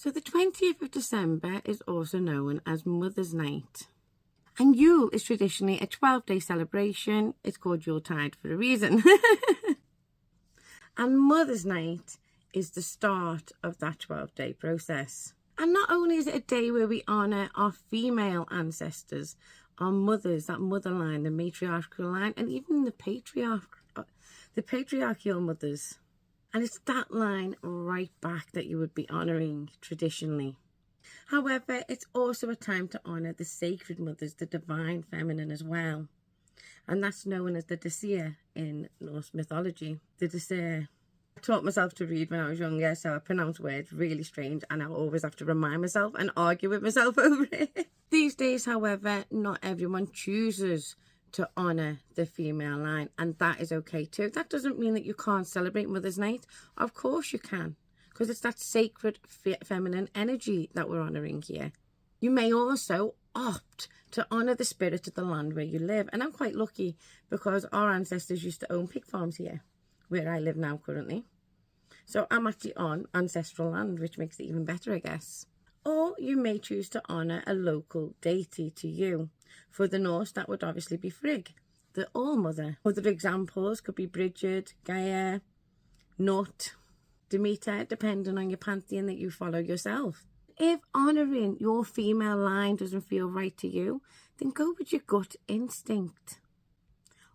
So the 20th of December is also known as Mother's Night. And Yule is traditionally a 12-day celebration. It's called Yuletide for a reason. And Mother's Night is the start of that 12-day process. And not only is it a day where we honour our female ancestors, our mothers, that mother line, the matriarchal line, and even the patriarchal mothers. And it's that line right back that you would be honouring traditionally. However, it's also a time to honour the sacred mothers, the divine feminine as well. And that's known as the Disir in Norse mythology. The Disir. I taught myself to read when I was younger, so I pronounce words really strange and I always have to remind myself and argue with myself over it. These days, however, not everyone chooses to honour the female line, and that is okay too. That doesn't mean that you can't celebrate Mother's Night. Of course you can, because it's that sacred feminine energy that we're honouring here. You may also opt to honour the spirit of the land where you live, and I'm quite lucky because our ancestors used to own pig farms here, where I live now currently. So I'm actually on ancestral land, which makes it even better, I guess. Or you may choose to honour a local deity to you. For the Norse, that would obviously be Frigg, the All-Mother. Other examples could be Bridget, Gaia, Nut, Demeter, depending on your pantheon that you follow yourself. If honouring your female line doesn't feel right to you, then go with your gut instinct.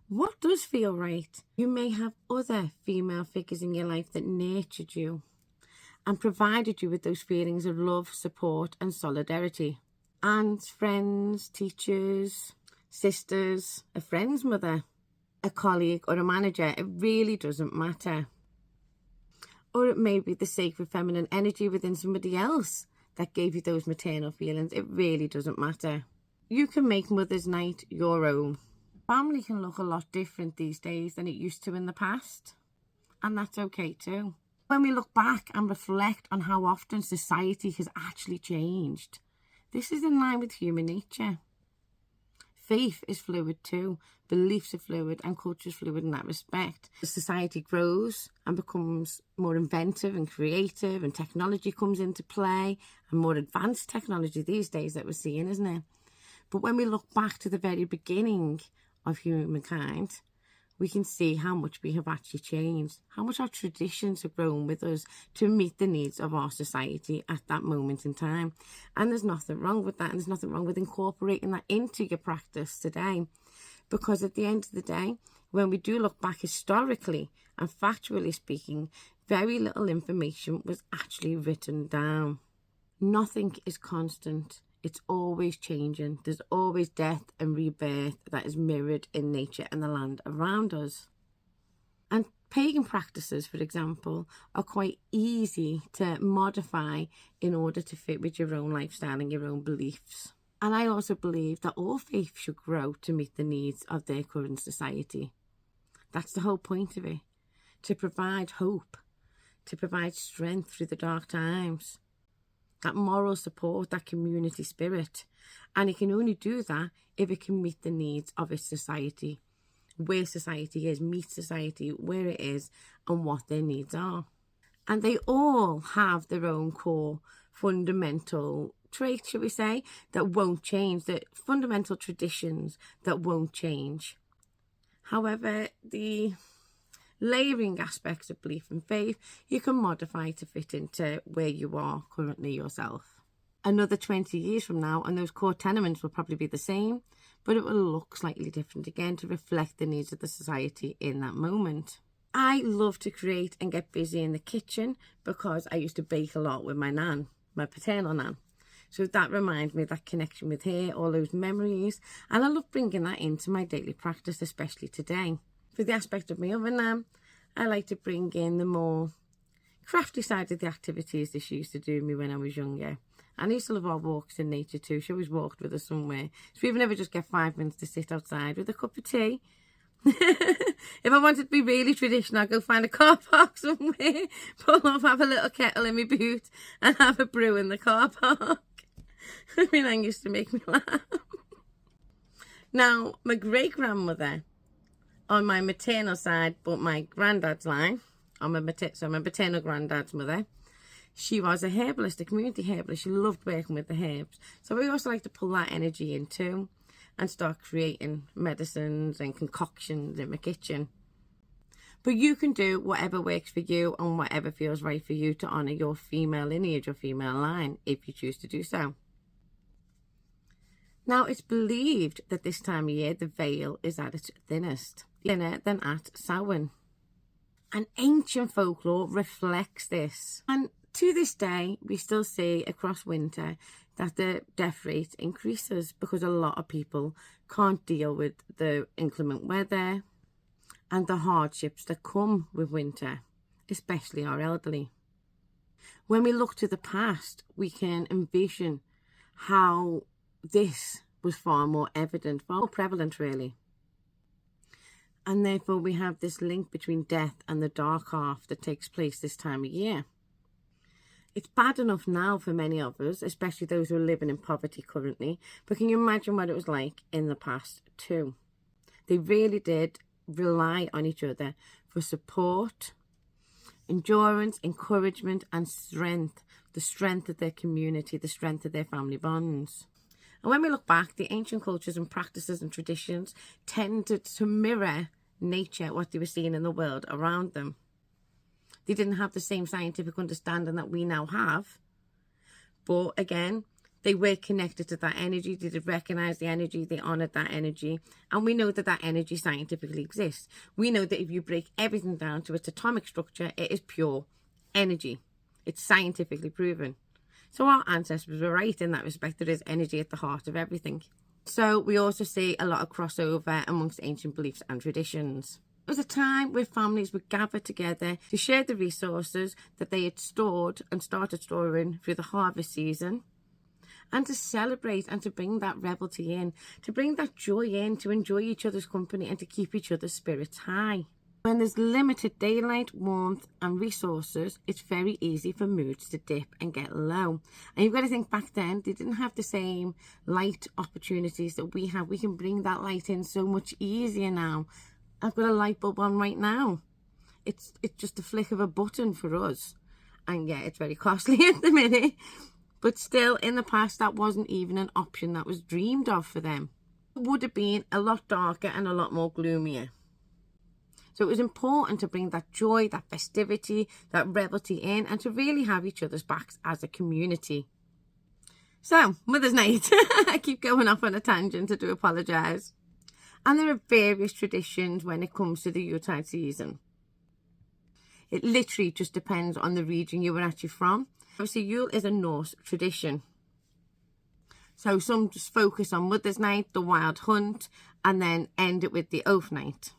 What does feel right? You may have other female figures in your life that nurtured you and provided you with those feelings of love, support and solidarity. Aunts, friends, teachers, sisters, a friend's mother, a colleague or a manager. It really doesn't matter. Or it may be the sacred feminine energy within somebody else that gave you those maternal feelings. It really doesn't matter. You can make Mother's Night your own. Family can look a lot different these days than it used to in the past. And that's okay too. When we look back and reflect on how often society has actually changed, this is in line with human nature. Faith is fluid too. Beliefs are fluid and culture is fluid in that respect. As society grows and becomes more inventive and creative and technology comes into play, and more advanced technology these days that we're seeing, isn't it? But when we look back to the very beginning of humankind, we can see how much we have actually changed, how much our traditions have grown with us to meet the needs of our society at that moment in time. And there's nothing wrong with that, and there's nothing wrong with incorporating that into your practice today. Because at the end of the day, when we do look back historically and factually speaking, very little information was actually written down. Nothing is constant. It's always changing. There's always death and rebirth that is mirrored in nature and the land around us. And pagan practices, for example, are quite easy to modify in order to fit with your own lifestyle and your own beliefs. And I also believe that all faith should grow to meet the needs of their current society. That's the whole point of it. To provide hope, to provide strength through the dark times. That moral support, that community spirit. And it can only do that if it can meet the needs of its society, where society is, meet society where it is and what their needs are. And they all have their own core fundamental traits, shall we say, that won't change, the fundamental traditions that won't change. However, the layering aspects of belief and faith, you can modify to fit into where you are currently yourself. Another 20 years from now, and those core tenements will probably be the same, but it will look slightly different again to reflect the needs of the society in that moment. I love to create and get busy in the kitchen because I used to bake a lot with my nan, my paternal nan. So that reminds me of that connection with her, all those memories, and I love bringing that into my daily practice, especially today. For the aspect of my other nan, I like to bring in the more crafty side of the activities that she used to do with me when I was younger. And I used to love our walks in nature too. She always walked with us somewhere. So we even ever just get 5 minutes to sit outside with a cup of tea. If I wanted to be really traditional, I'd go find a car park somewhere, pull off, have a little kettle in my boot and have a brew in the car park. I mean, that used to make me laugh. Now, my great-grandmother, on my maternal side, but my granddad's line, on my maternal granddad's mother, She was a herbalist, a community herbalist. She loved working with the herbs. So we also like to pull that energy in too and start creating medicines and concoctions in my kitchen. But you can do whatever works for you and whatever feels right for you to honour your female lineage or female line, if you choose to do so. Now, it's believed that this time of year, the veil is at its thinnest, thinner than at Samhain. And ancient folklore reflects this. And to this day, we still see across winter that the death rate increases because a lot of people can't deal with the inclement weather and the hardships that come with winter, especially our elderly. When we look to the past, we can envision how this was far more evident, far more prevalent really. And therefore we have this link between death and the dark half that takes place this time of year. It's bad enough now for many of us, especially those who are living in poverty currently, but can you imagine what it was like in the past too? They really did rely on each other for support, endurance, encouragement and strength, the strength of their community, the strength of their family bonds. And when we look back, the ancient cultures and practices and traditions tended to mirror nature, what they were seeing in the world around them. They didn't have the same scientific understanding that we now have, but again, they were connected to that energy. They did recognize the energy. They honored that energy. And we know that that energy scientifically exists. We know that if you break everything down to its atomic structure, it is pure energy. It's scientifically proven. So our ancestors were right in that respect. There is energy at the heart of everything. So we also see a lot of crossover amongst ancient beliefs and traditions. It was a time where families would gather together to share the resources that they had stored and started storing through the harvest season, and to celebrate and to bring that revelry in, to bring that joy in, to enjoy each other's company and to keep each other's spirits high. When there's limited daylight, warmth and resources, it's very easy for moods to dip and get low. And you've got to think back then, they didn't have the same light opportunities that we have. We can bring that light in so much easier now. I've got a light bulb on right now. It's just a flick of a button for us. And yeah, it's very costly at the minute. But still, in the past, that wasn't even an option that was dreamed of for them. It would have been a lot darker and a lot more gloomier. So it was important to bring that joy, that festivity, that revelry in, and to really have each other's backs as a community. So, Mother's Night. I keep going off on a tangent, I do apologise. And there are various traditions when it comes to the Yuletide season. It literally just depends on the region you were actually from. Obviously, Yule is a Norse tradition. So some just focus on Mother's Night, the Wild Hunt, and then end it with the Oath Night.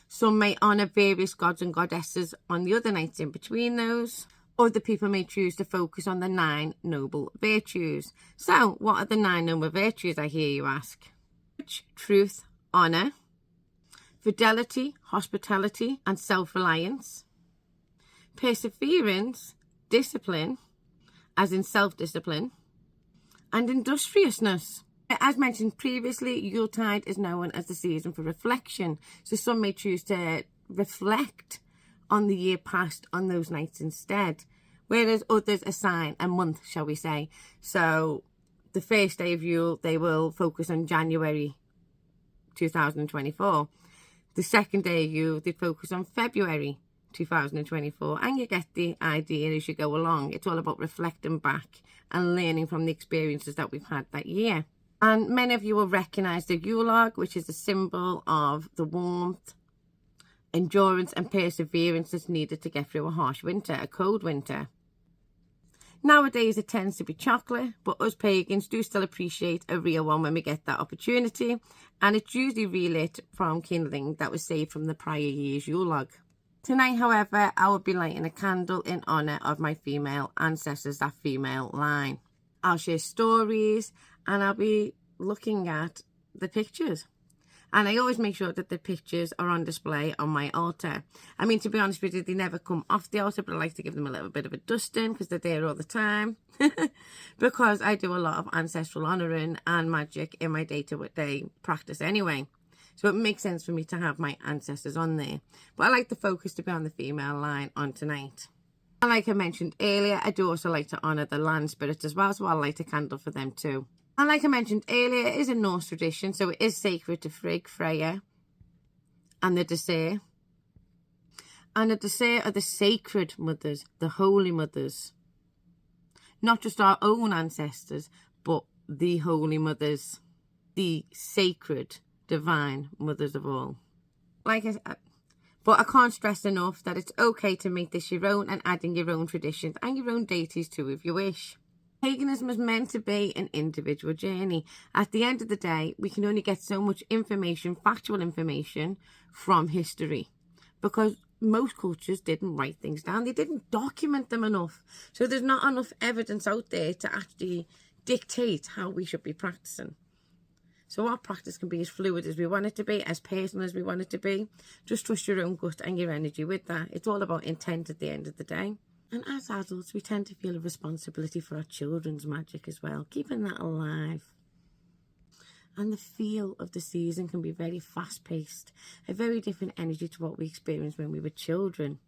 Some may honour various gods and goddesses on the other nights in between those. Other people may choose to focus on the 9 noble virtues. So, what are the 9 noble virtues, I hear you ask? Truth, honour, fidelity, hospitality, and self-reliance, perseverance, discipline, as in self-discipline, and industriousness. As mentioned previously, Yuletide is known as the season for reflection. So some may choose to reflect on the year past on those nights instead, whereas others assign a month, shall we say. So the first day of Yule, they will focus on January 2024. The second day of Yule, they focus on February 2024, and you get the idea as you go along. It's all about reflecting back and learning from the experiences that we've had that year. And many of you will recognise the Yule log, which is a symbol of the warmth, endurance and perseverance that's needed to get through a harsh winter, a cold winter. Nowadays it tends to be chocolate, but us pagans do still appreciate a real one when we get that opportunity, and it's usually relit from kindling that was saved from the prior year's Yule log. Tonight, however, I will be lighting a candle in honour of my female ancestors, that female line. I'll share stories and I'll be looking at the pictures. And I always make sure that the pictures are on display on my altar. I mean, to be honest with you, they never come off the altar, but I like to give them a little bit of a dusting because they're there all the time. Because I do a lot of ancestral honouring and magic in my day-to-day practice anyway. So it makes sense for me to have my ancestors on there. But I like the focus to be on the female line on tonight. And like I mentioned earlier, I do also like to honour the land spirits as well, so I'll light a candle for them too. And like I mentioned earlier, it is a Norse tradition, so it is sacred to Frigg, Freya, and the Disir. And the Disir are the sacred mothers, the holy mothers. Not just our own ancestors, but the holy mothers, the sacred, divine mothers of all. But I can't stress enough that it's okay to make this your own and add in your own traditions and your own deities too if you wish. Paganism is meant to be an individual journey. At the end of the day, we can only get so much information, factual information, from history, because most cultures didn't write things down. They didn't document them enough. So there's not enough evidence out there to actually dictate how we should be practicing. So our practice can be as fluid as we want it to be, as personal as we want it to be. Just trust your own gut and your energy with that. It's all about intent at the end of the day. And as adults, we tend to feel a responsibility for our children's magic as well, keeping that alive. And the feel of the season can be very fast-paced, a very different energy to what we experienced when we were children,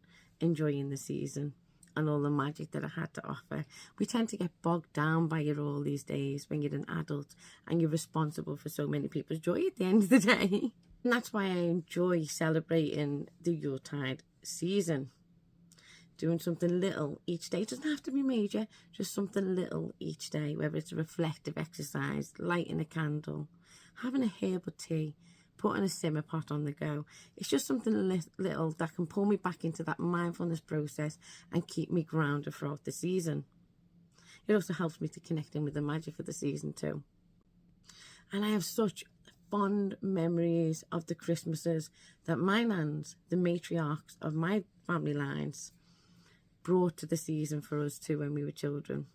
enjoying the season and all the magic that it had to offer. We tend to get bogged down by it all these days when you're an adult and you're responsible for so many people's joy at the end of the day. And that's why I enjoy celebrating the Yuletide season. Doing something little each day. It doesn't have to be major, just something little each day, whether it's a reflective exercise, lighting a candle, having a herbal tea, putting a simmer pot on the go. It's just something little that can pull me back into that mindfulness process and keep me grounded throughout the season. It also helps me to connect in with the magic of the season too. And I have such fond memories of the Christmases that my nans, the matriarchs of my family lines, brought to the season for us too when we were children.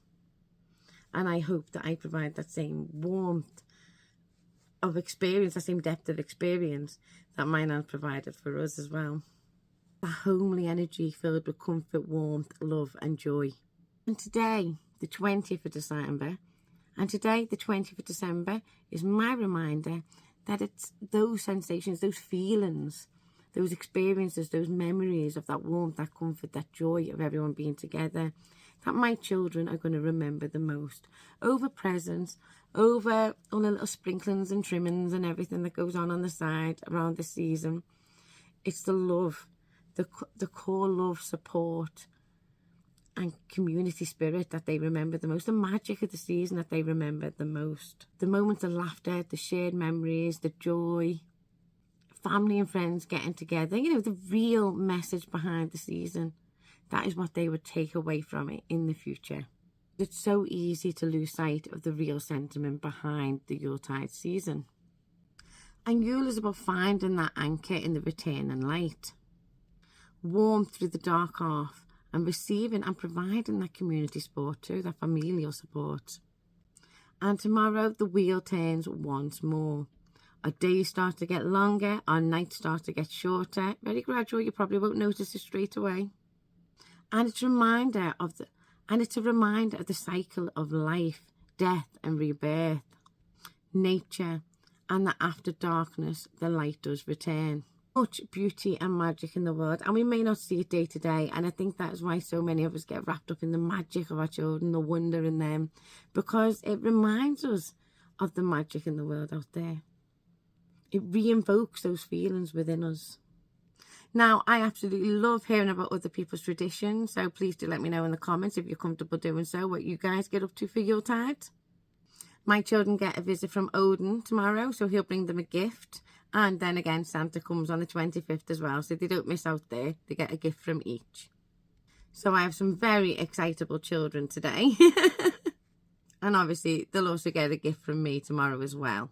And I hope that I provide that same warmth of experience, that same depth of experience that my nan provided for us as well. A homely energy filled with comfort, warmth, love and joy. And today, the 20th of December, is my reminder that it's those sensations, those feelings, those experiences, those memories of that warmth, that comfort, that joy of everyone being together, that my children are going to remember the most. Over presents, over all the little sprinklings and trimmings and everything that goes on the side around the season. It's the love, the core love, support and community spirit that they remember the most. The magic of the season that they remember the most. The moments of laughter, the shared memories, the joy, family and friends getting together, you know, the real message behind the season. That is what they would take away from it in the future. It's so easy to lose sight of the real sentiment behind the Yuletide season. And Yule is about finding that anchor in the returning light. Warmth through the dark half and receiving and providing that community support too, that familial support. And tomorrow the wheel turns once more. Our days start to get longer, our nights start to get shorter. Very gradual, you probably won't notice it straight away. And it's a reminder of the cycle of life, death and rebirth, nature, and that after darkness, the light does return. Much beauty and magic in the world, and we may not see it day to day, and I think that is why so many of us get wrapped up in the magic of our children, the wonder in them, because it reminds us of the magic in the world out there. It re-invokes those feelings within us. Now, I absolutely love hearing about other people's traditions, so please do let me know in the comments if you're comfortable doing so, what you guys get up to for Yuletide. My children get a visit from Odin tomorrow, so he'll bring them a gift. And then again, Santa comes on the 25th as well, so they don't miss out there. They get a gift from each. So I have some very excitable children today. And obviously, they'll also get a gift from me tomorrow as well.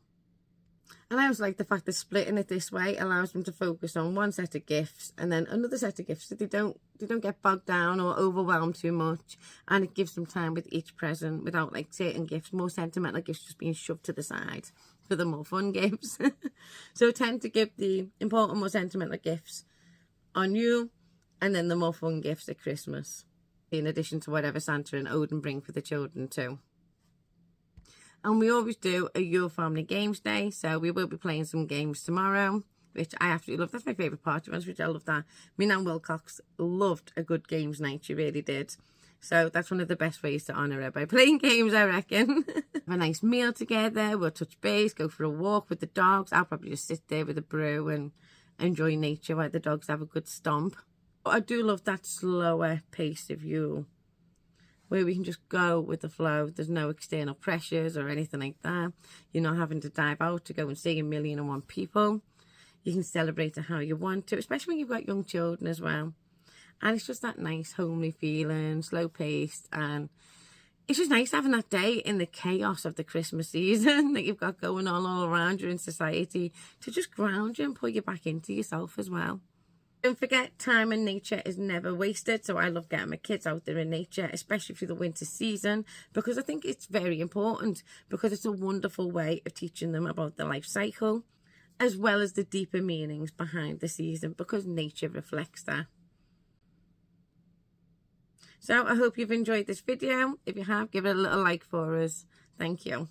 And I also like the fact that splitting it this way allows them to focus on one set of gifts and then another set of gifts, so they don't get bogged down or overwhelmed too much. And it gives them time with each present without like certain gifts, more sentimental gifts just being shoved to the side for the more fun gifts. So I tend to give the important, more sentimental gifts on Yule and then the more fun gifts at Christmas, in addition to whatever Santa and Odin bring for the children too. And we always do a Yule Family Games Day, so we will be playing some games tomorrow. which I absolutely love. That's my favourite part, to be honest with you. I love that. Me and Nan Wilcox loved a good games night. She really did. So that's one of the best ways to honour her, by playing games, I reckon. Have a nice meal together. We'll touch base, go for a walk with the dogs. I'll probably just sit there with a brew and enjoy nature while the dogs have a good stomp. But I do love that slower pace of Yule, where we can just go with the flow. There's no external pressures or anything like that. You're not having to dive out to go and see 1,000,001 people. You can celebrate it how you want to, especially when you've got young children as well. And it's just that nice homely feeling, slow paced, and it's just nice having that day in the chaos of the Christmas season that you've got going on all around you in society, to just ground you and pull you back into yourself as well. Don't forget, time in nature is never wasted. So I love getting my kids out there in nature, especially through the winter season, because I think it's very important, because it's a wonderful way of teaching them about the life cycle, as well as the deeper meanings behind the season, because nature reflects that. So I hope you've enjoyed this video. If you have, give it a little like for us. Thank you.